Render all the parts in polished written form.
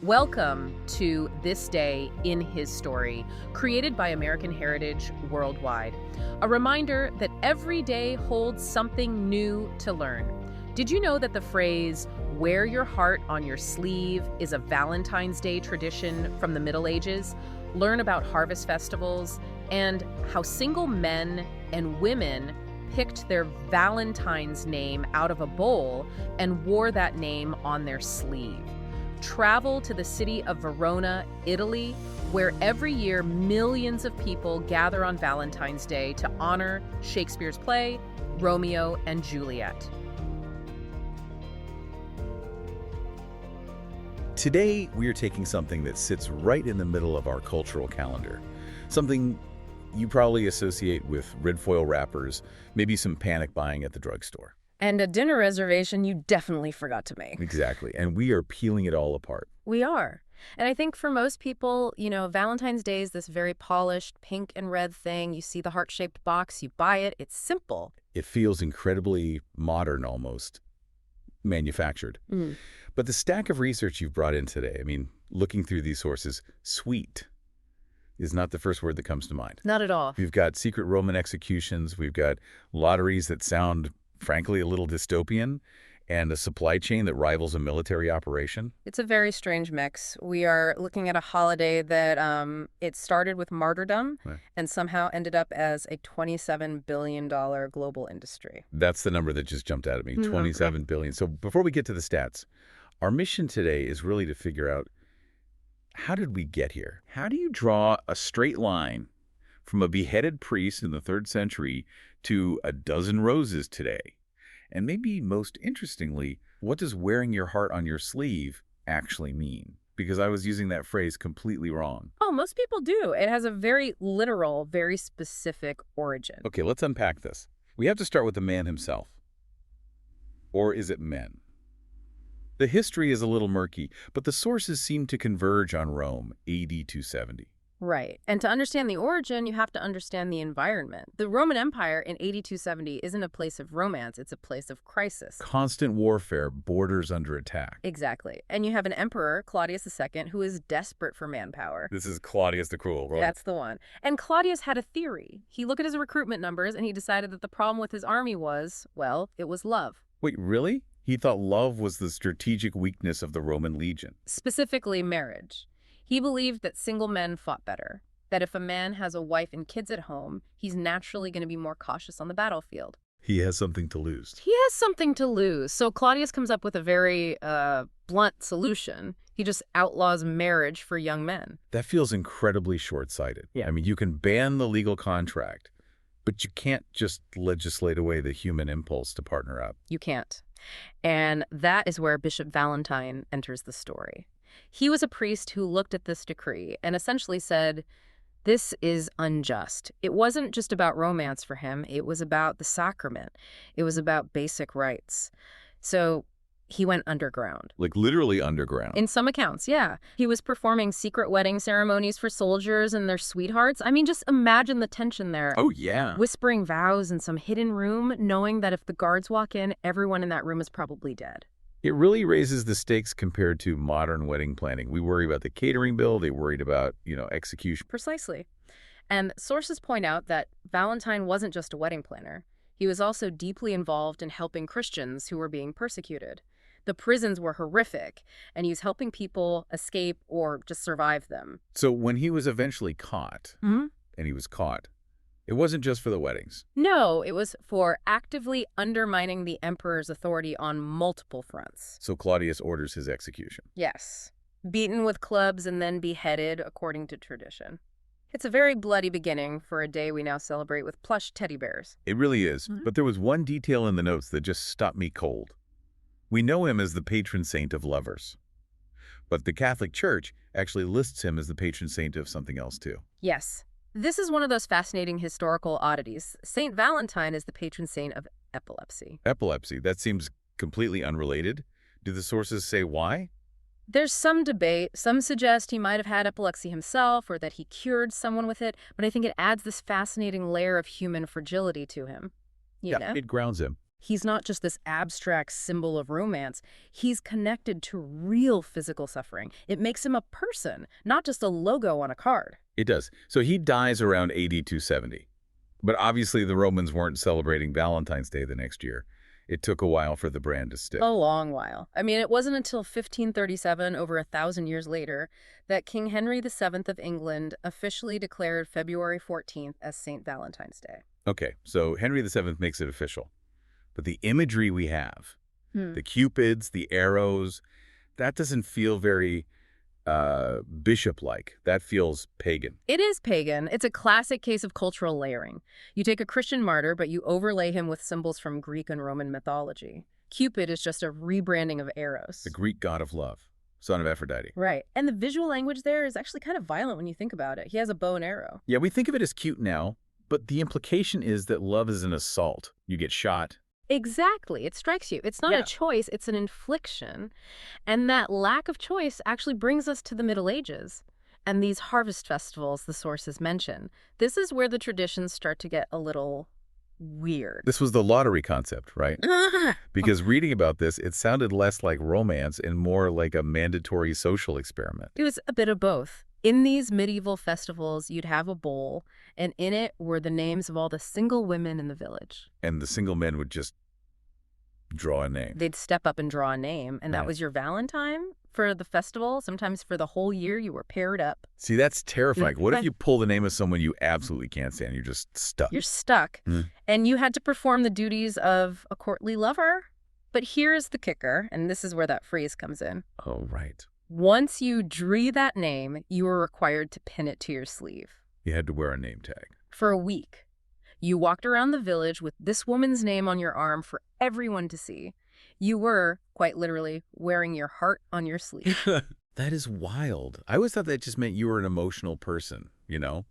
Welcome to This Day in His Story, created by American Heritage Worldwide. A reminder that every day holds something new to learn. Did you know that the phrase, wear your heart on your sleeve, is a Valentine's Day tradition from the Middle Ages? Learn about harvest festivals and how single men and women picked their Valentine's name out of a bowl and wore that name on their sleeve. Travel to the city of Verona, Italy, where every year millions of people gather on Valentine's Day to honor Shakespeare's play, Romeo and Juliet. Today, we are taking something that sits right in the middle of our cultural calendar. Something you probably associate with red foil wrappers, maybe some panic buying at the drugstore. And a dinner reservation you definitely forgot to make. Exactly. And we are peeling it all apart. We are. And I think for most people, Valentine's Day is this very polished pink and red thing. You see the heart-shaped box, you buy it, it's simple. It feels incredibly modern, almost manufactured. But the stack of research you've brought in today, looking through these sources, sweet is not the first word that comes to mind. Not at all. We've got secret Roman executions, we've got lotteries that sound, frankly, a little dystopian, and a supply chain that rivals a military operation. It's a very strange mix. We are looking at a holiday that it started with martyrdom and somehow ended up as a $27 billion global industry. That's the number that just jumped out at me, 27 billion. So before we get to the stats, our mission today is really to figure out, how did we get here? How do you draw a straight line from a beheaded priest in the 3rd century to a dozen roses today? And maybe most interestingly, what does wearing your heart on your sleeve actually mean? Because I was using that phrase completely wrong. Oh, most people do. It has a very literal, very specific origin. Okay, let's unpack this. We have to start with the man himself. Or is it men? The history is a little murky, but the sources seem to converge on Rome, AD 270. Right. And to understand the origin, you have to understand the environment. The Roman Empire in AD 270 isn't a place of romance, it's a place of crisis. Constant warfare, borders under attack. Exactly. And you have an emperor, Claudius II, who is desperate for manpower. This is Claudius the Cruel, right? That's the one. And Claudius had a theory. He looked at his recruitment numbers and he decided that the problem with his army was, well, it was love. Wait, really? He thought love was the strategic weakness of the Roman legion. Specifically marriage. He believed that single men fought better, that if a man has a wife and kids at home, he's naturally going to be more cautious on the battlefield. He has something to lose. He has something to lose. So Claudius comes up with a very blunt solution. He just outlaws marriage for young men. That feels incredibly short-sighted. Yeah. You can ban the legal contract, but you can't just legislate away the human impulse to partner up. You can't. And that is where Bishop Valentine enters the story. He was a priest who looked at this decree and essentially said, this is unjust. It wasn't just about romance for him. It was about the sacrament. It was about basic rights. So he went underground. Like literally underground. In some accounts, yeah. He was performing secret wedding ceremonies for soldiers and their sweethearts. Just imagine the tension there. Oh, yeah. Whispering vows in some hidden room, knowing that if the guards walk in, everyone in that room is probably dead. It really raises the stakes compared to modern wedding planning. We worry about the catering bill. They worried about, execution. Precisely. And sources point out that Valentine wasn't just a wedding planner. He was also deeply involved in helping Christians who were being persecuted. The prisons were horrific, and he was helping people escape or just survive them. So when he was eventually caught, and he was caught, it wasn't just for the weddings. No, it was for actively undermining the emperor's authority on multiple fronts. So Claudius orders his execution. Yes. Beaten with clubs and then beheaded according to tradition. It's a very bloody beginning for a day we now celebrate with plush teddy bears. It really is. But there was one detail in the notes that just stopped me cold. We know him as the patron saint of lovers. But the Catholic Church actually lists him as the patron saint of something else too. Yes. This is one of those fascinating historical oddities. Saint Valentine is the patron saint of epilepsy. Epilepsy? That seems completely unrelated. Do the sources say why? There's some debate. Some suggest he might have had epilepsy himself or that he cured someone with it, but I think it adds this fascinating layer of human fragility to him. You know? It grounds him. He's not just this abstract symbol of romance. He's connected to real physical suffering. It makes him a person, not just a logo on a card. It does. So he dies around AD 270. But obviously the Romans weren't celebrating Valentine's Day the next year. It took a while for the brand to stick. A long while. I mean, it wasn't until 1537, over 1,000 years later, that King Henry VII of England officially declared February 14th as St. Valentine's Day. Okay, so Henry VII makes it official. But the imagery we have, the cupids, the arrows, that doesn't feel very bishop-like. That feels pagan. It is pagan. It's a classic case of cultural layering. You take a Christian martyr, but you overlay him with symbols from Greek and Roman mythology. Cupid is just a rebranding of Eros. The Greek god of love, son of Aphrodite. Right. And the visual language there is actually kind of violent when you think about it. He has a bow and arrow. Yeah, we think of it as cute now, but the implication is that love is an assault. You get shot. Exactly. It strikes you. It's not a choice, it's an infliction. And that lack of choice actually brings us to the Middle Ages. And these harvest festivals the sources mention. This is where the traditions start to get a little weird. This was the lottery concept, right? Because reading about this, it sounded less like romance and more like a mandatory social experiment. It was a bit of both. In these medieval festivals, you'd have a bowl, and in it were the names of all the single women in the village. And the single men would just draw a name. They'd step up and draw a name, and that was your Valentine for the festival. Sometimes for the whole year, you were paired up. See, that's terrifying. What if you pull the name of someone you absolutely can't stand? You're just stuck. You're stuck, and you had to perform the duties of a courtly lover. But here's the kicker, and this is where that phrase comes in. Oh, right. Once you drew that name, you were required to pin it to your sleeve. You had to wear a name tag. For a week. You walked around the village with this woman's name on your arm for everyone to see. You were, quite literally, wearing your heart on your sleeve. That is wild. I always thought that just meant you were an emotional person, you know?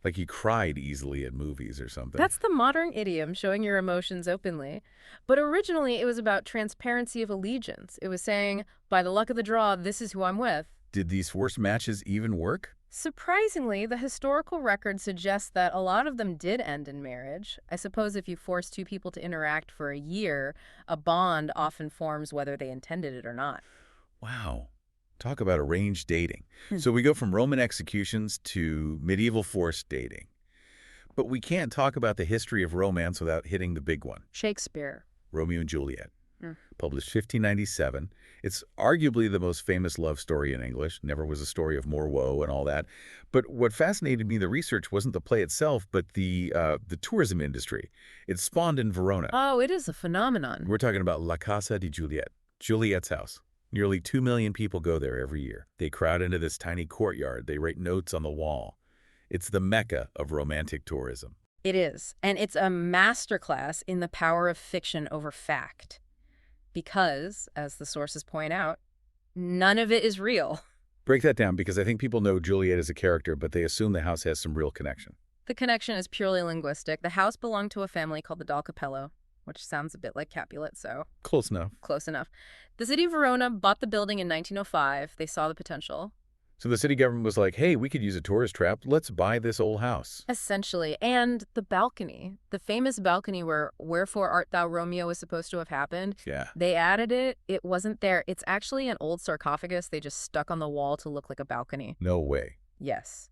Like you cried easily at movies or something. That's the modern idiom, showing your emotions openly. But originally, it was about transparency of allegiance. It was saying, by the luck of the draw, this is who I'm with. Did these forced matches even work? Surprisingly, the historical record suggests that a lot of them did end in marriage. I suppose if you force two people to interact for a year, a bond often forms whether they intended it or not. Wow. Talk about arranged dating. So we go from Roman executions to medieval forced dating. But we can't talk about the history of romance without hitting the big one. Shakespeare. Romeo and Juliet. Published 1597. It's arguably the most famous love story in English. Never was a story of more woe and all that. But what fascinated me in the research wasn't the play itself, but the tourism industry. It spawned in Verona. Oh, it is a phenomenon. We're talking about La Casa di Juliet, Juliet's house. Nearly 2 million people go there every year. They crowd into this tiny courtyard. They write notes on the wall. It's the mecca of romantic tourism. It is. And it's a masterclass in the power of fiction over fact. Because, as the sources point out, none of it is real. Break that down, because I think people know Juliet as a character, but they assume the house has some real connection. The connection is purely linguistic. The house belonged to a family called the Dal Capello, which sounds a bit like Capulet, so... Close enough. Close enough. The city of Verona bought the building in 1905. They saw the potential. So the city government was like, hey, we could use a tourist trap. Let's buy this old house. Essentially. And the balcony, the famous balcony where Wherefore Art Thou Romeo was supposed to have happened. Yeah. They added it. It wasn't there. It's actually an old sarcophagus they just stuck on the wall to look like a balcony. No way. Yes.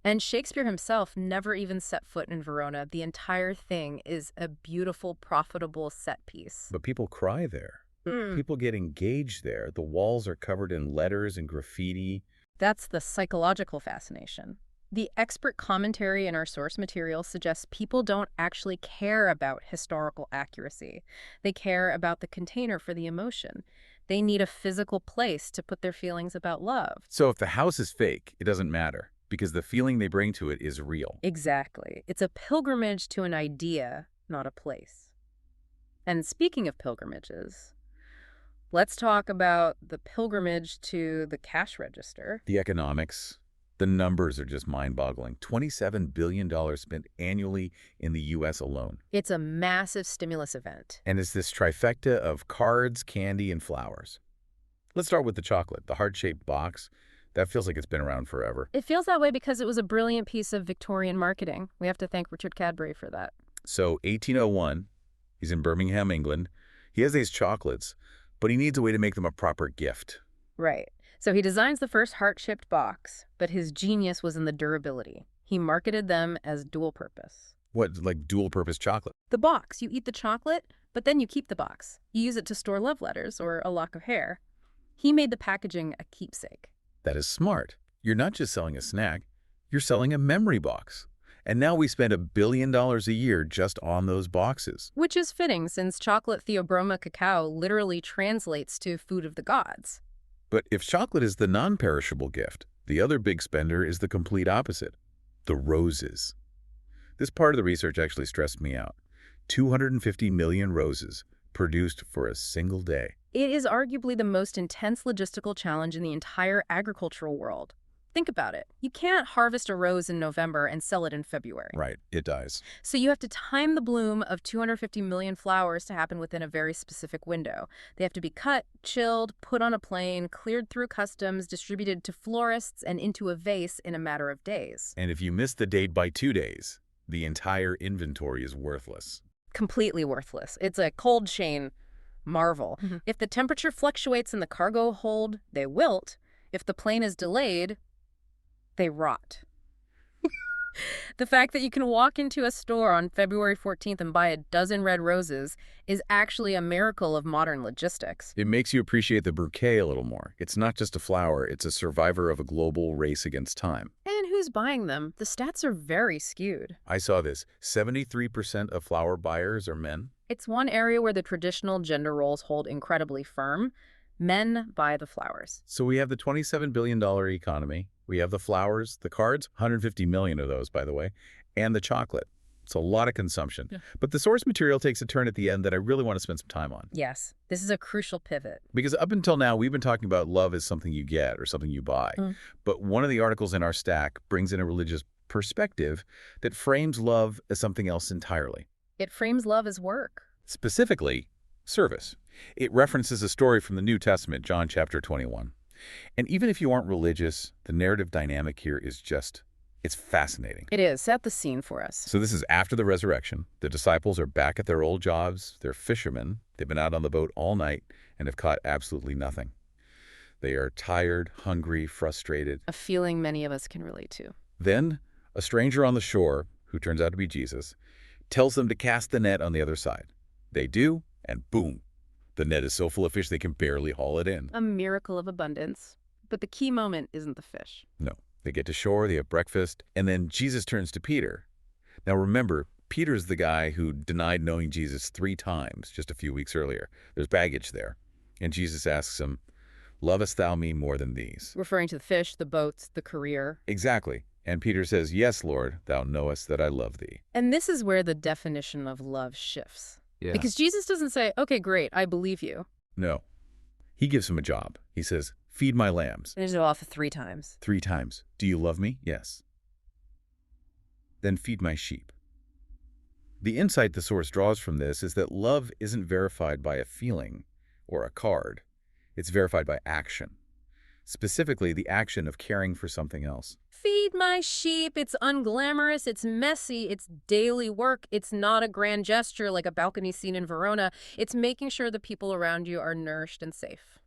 And Shakespeare himself never even set foot in Verona. The entire thing is a beautiful, profitable set piece. But people cry there. People get engaged there. The walls are covered in letters and graffiti. That's the psychological fascination. The expert commentary in our source material suggests people don't actually care about historical accuracy. They care about the container for the emotion. They need a physical place to put their feelings about love. So if the house is fake, it doesn't matter, because the feeling they bring to it is real. Exactly. It's a pilgrimage to an idea, not a place. And speaking of pilgrimages, let's talk about the pilgrimage to the cash register. The economics, the numbers are just mind-boggling. $27 billion spent annually in the U.S. alone. It's a massive stimulus event. And it's this trifecta of cards, candy, and flowers. Let's start with the chocolate, the heart-shaped box. That feels like it's been around forever. It feels that way because it was a brilliant piece of Victorian marketing. We have to thank Richard Cadbury for that. So 1801, He's in Birmingham, England. He has these chocolates, but he needs a way to make them a proper gift. Right. So he designs the first heart-shaped box, but his genius was in the durability. He marketed them as dual purpose. What, like dual-purpose chocolate? The box, you eat the chocolate, but then you keep the box. You use it to store love letters or a lock of hair. He made the packaging a keepsake. That is smart. You're not just selling a snack, you're selling a memory box. And now we spend $1 billion a year just on those boxes. Which is fitting, since chocolate theobroma cacao literally translates to food of the gods. But if chocolate is the non-perishable gift, the other big spender is the complete opposite, the roses. This part of the research actually stressed me out. 250 million roses produced for a single day. It is arguably the most intense logistical challenge in the entire agricultural world. Think about it. You can't harvest a rose in November and sell it in February. Right, it dies. So you have to time the bloom of 250 million flowers to happen within a very specific window. They have to be cut, chilled, put on a plane, cleared through customs, distributed to florists, and into a vase in a matter of days. And if you miss the date by 2 days, the entire inventory is worthless. Completely worthless. It's a cold chain marvel. If the temperature fluctuates in the cargo hold, they wilt. If the plane is delayed, they rot. The fact that you can walk into a store on February 14th and buy a dozen red roses is actually a miracle of modern logistics. It makes you appreciate the bouquet a little more. It's not just a flower, it's a survivor of a global race against time. And who's buying them? The stats are very skewed. I saw this. 73% of flower buyers are men. It's one area where the traditional gender roles hold incredibly firm. Men buy the flowers. So we have the $27 billion economy. We have the flowers, the cards, 150 million of those, by the way, and the chocolate. It's a lot of consumption. Yeah. But the source material takes a turn at the end that I really want to spend some time on. Yes, this is a crucial pivot. Because up until now, we've been talking about love as something you get or something you buy. But one of the articles in our stack brings in a religious perspective that frames love as something else entirely. It frames love as work. Specifically, service. It references a story from the New Testament, John chapter 21. And even if you aren't religious, the narrative dynamic here is it's fascinating. It is. Set the scene for us. So this is after the resurrection. The disciples are back at their old jobs. They're fishermen. They've been out on the boat all night and have caught absolutely nothing. They are tired, hungry, frustrated. A feeling many of us can relate to. Then a stranger on the shore, who turns out to be Jesus, tells them to cast the net on the other side. They do, and boom. The net is so full of fish they can barely haul it in. A miracle of abundance. But the key moment isn't the fish. No. They get to shore, they have breakfast, and then Jesus turns to Peter. Now remember, Peter's the guy who denied knowing Jesus 3 times just a few weeks earlier. There's baggage there. And Jesus asks him, "Lovest thou me more than these?" Referring to the fish, the boats, the career. Exactly. And Peter says, "Yes, Lord, thou knowest that I love thee." And this is where the definition of love shifts. Yeah. Because Jesus doesn't say, "Okay, great, I believe you." No. He gives him a job. He says, "Feed my lambs." Finish it off 3 times. 3 times. "Do you love me?" "Yes." "Then feed my sheep." The insight the source draws from this is that love isn't verified by a feeling or a card. It's verified by action. Specifically, the action of caring for something else. Feed my sheep. It's unglamorous. It's messy. It's daily work. It's not a grand gesture like a balcony scene in Verona. It's making sure the people around you are nourished and safe.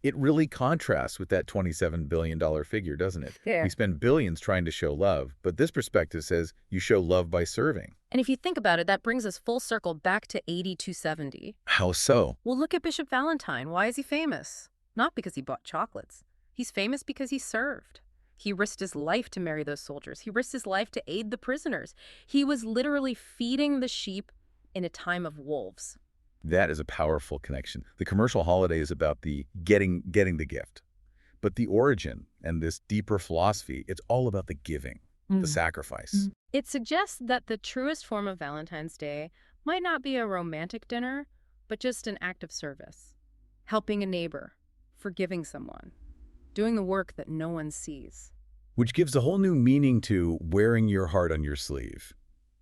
It really contrasts with that $27 billion figure, doesn't it? Yeah. We spend billions trying to show love, but this perspective says you show love by serving. And if you think about it, that brings us full circle back to AD 270. How so? Well, look at Bishop Valentine. Why is he famous? Not because he bought chocolates. He's famous because he served. He risked his life to marry those soldiers. He risked his life to aid the prisoners. He was literally feeding the sheep in a time of wolves. That is a powerful connection. The commercial holiday is about the getting the gift. But the origin and this deeper philosophy, it's all about the giving, the sacrifice. It suggests that the truest form of Valentine's Day might not be a romantic dinner, but just an act of service. Helping a neighbor, forgiving someone, doing the work that no one sees. Which gives a whole new meaning to wearing your heart on your sleeve.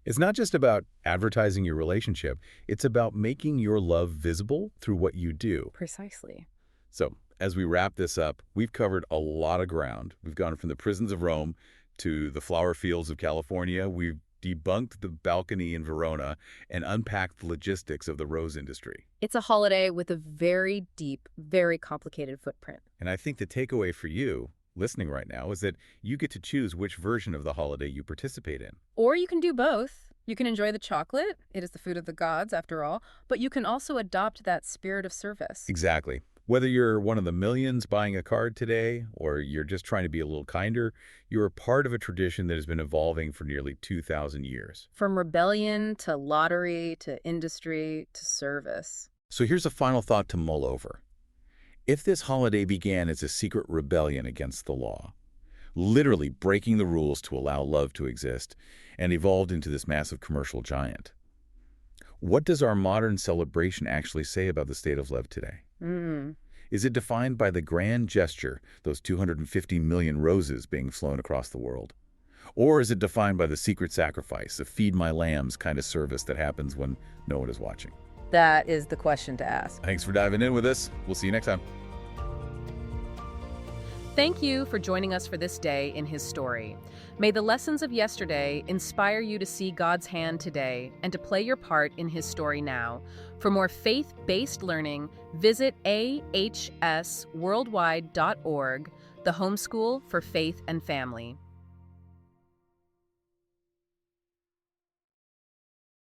It's not just about advertising your relationship. It's about making your love visible through what you do. Precisely. So, as we wrap this up, we've covered a lot of ground. We've gone from the prisons of Rome to the flower fields of California. We've debunked the balcony in Verona, and unpacked the logistics of the rose industry. It's a holiday with a very deep, very complicated footprint. And I think the takeaway for you, listening right now, is that you get to choose which version of the holiday you participate in. Or you can do both. You can enjoy the chocolate. It is the food of the gods, after all. But you can also adopt that spirit of service. Exactly. Whether you're one of the millions buying a card today, or you're just trying to be a little kinder, you're a part of a tradition that has been evolving for nearly 2,000 years. From rebellion to lottery to industry to service. So here's a final thought to mull over. If this holiday began as a secret rebellion against the law, literally breaking the rules to allow love to exist, and evolved into this massive commercial giant, what does our modern celebration actually say about the state of love today? Is it defined by the grand gesture, those 250 million roses being flown across the world? Or is it defined by the secret sacrifice, a feed my lambs kind of service that happens when no one is watching? That is the question to ask. Thanks for diving in with us. We'll see you next time. Thank you for joining us for this day in His story. May the lessons of yesterday inspire you to see God's hand today and to play your part in His story now. For more faith-based learning, visit ahsworldwide.org, the homeschool for faith and family.